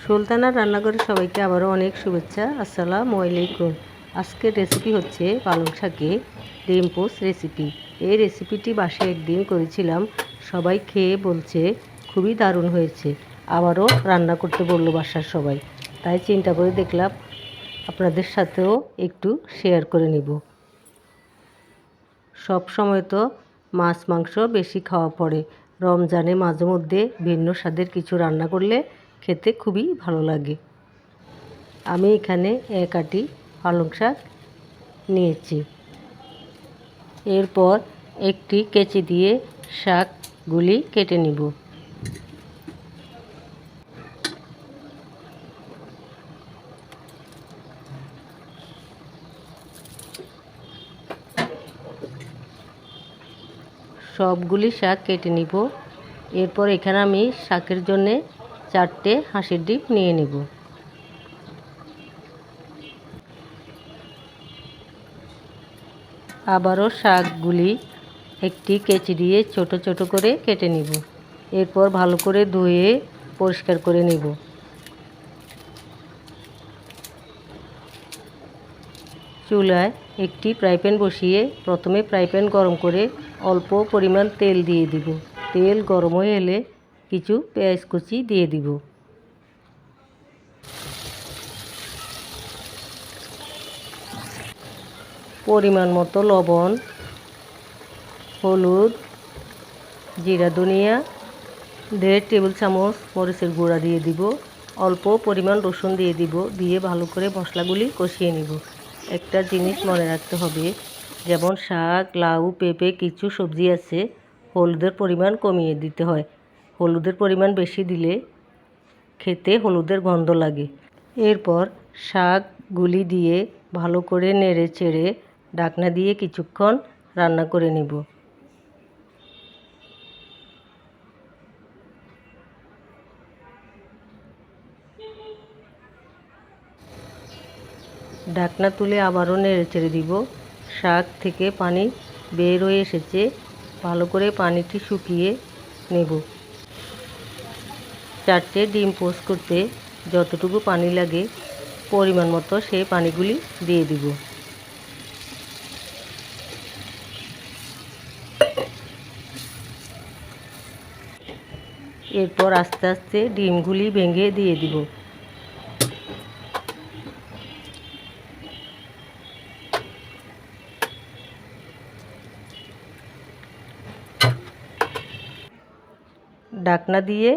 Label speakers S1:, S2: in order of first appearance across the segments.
S1: সুলতানা রান্নাঘরে সবাইকে আবারও অনেক শুভেচ্ছা। আসসালামু আলাইকুম। আজকের রেসিপি হচ্ছে পালং শাকে ডিম পোস্ট রেসিপি। এই রেসিপিটি বাসায় একদিন করেছিলাম, সবাই খেয়ে বলছে খুবই দারুণ হয়েছে। আবারও রান্না করতে বললো বাসার সবাই, তাই চিন্তা করে দেখলাম আপনাদের সাথেও একটু শেয়ার করে নিব। সব সময় তো মাছ মাংস বেশি খাওয়া পড়ে, রমজানে মাঝে মধ্যে ভিন্ন স্বাদের কিছু রান্না করলে খেতে খুবই ভালো লাগে। আমি এখানে এক আটি পালং শাক নিয়েছি। এরপর একটি কেচি দিয়ে শাকগুলি কেটে নিব। সবগুলি শাক কেটে নিব। এরপর এখানে আমি শাকের জন্যে 4টে হাঁসের ডিম নিয়ে নেব। আবারও শাকগুলি একটি কেচি দিয়ে ছোট ছোট করে কেটে নিব। এরপর ভালো করে ধুয়ে পরিষ্কার করে নেব। চুলায় একটি ফ্রাই প্যান বসিয়ে প্রথমে ফ্রাই প্যান গরম করে অল্প পরিমাণ তেল দিয়ে দিব। তেল গরম হয়ে এলে কিছু পেঁয়াজ কুচি দিয়ে দিব। পরিমাণ মতো লবণ, হলুদ, জিরা ধনিয়া, 1.5 টেবিল চামচ মরিচের গুঁড়া দিয়ে দিব। অল্প পরিমাণ রসুন দিয়ে দিব। দিয়ে ভালো করে মশলাগুলি কষিয়ে নিব। একটা জিনিস মনে রাখতে হবে, যেমন শাক, লাউ, পেঁপে কিছু সবজি আছে, হলুদের পরিমাণ কমিয়ে দিতে হয়। হলুদের পরিমাণ বেশি দিলে খেতে হলুদের গন্ধ লাগে। এরপর শাকগুলি দিয়ে ভালো করে নেড়ে চেড়ে ঢাকনা দিয়ে কিছুক্ষণ রান্না করে নেব। ঢাকনা তুলে আবারও নেড়ে চেড়ে দিব। শাক থেকে পানি বের হয়ে এসেছে, ভালো করে পানিটি শুকিয়ে নেব। 4টে ডিম পোস্ট করতে যতটুকু পানি লাগে পরিমাণ মতো সেই পানিগুলি দিয়ে দিব। এরপর আস্তে আস্তে ডিমগুলি ভেঙে দিয়ে দিব। ঢাকনা দিয়ে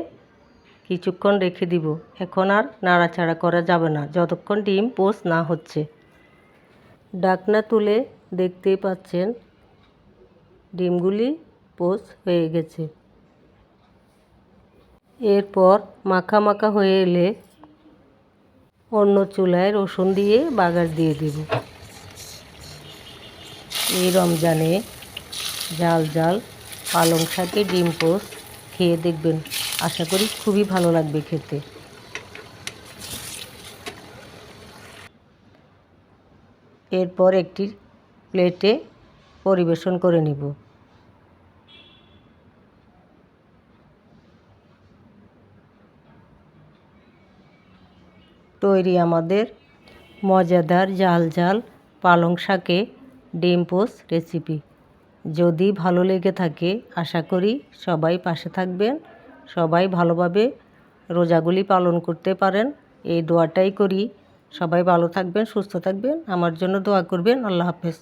S1: কিছুক্ষণ রেখে দিব। এখন আর নাড়াচাড়া করা যাবে না যতক্ষণ ডিম পোস্ট না হচ্ছে। ঢাকনা তুলে দেখতেই পাচ্ছেন ডিমগুলি পোস্ট হয়ে গেছে। এরপর মাখা মাখা হয়ে এলে অন্য চুলায় রসুন দিয়ে বাগার দিয়ে দেব। এই রমজানে ঝাল ঝাল পালং শাকে ডিম পোস্ট খেয়ে দেখবেন, আশা করি খুবই ভালো লাগবে খেতে। এরপর একটি প্লেটে পরিবেশন করে নিব। তৈরি আমাদের মজাদার ঝাল ঝাল পালং শাকে ডিম পোস্ট রেসিপি। যদি ভালো লেগে থাকে আশা করি সবাই পাশে থাকবেন, সবাই ভালোভাবে রোজাগুলি পালন করতে পারেন, এই দোয়াটাই করি। সবাই ভালো থাকবেন, সুস্থ থাকবেন, আমার জন্য দোয়া করবেন। আল্লাহ হাফেজ।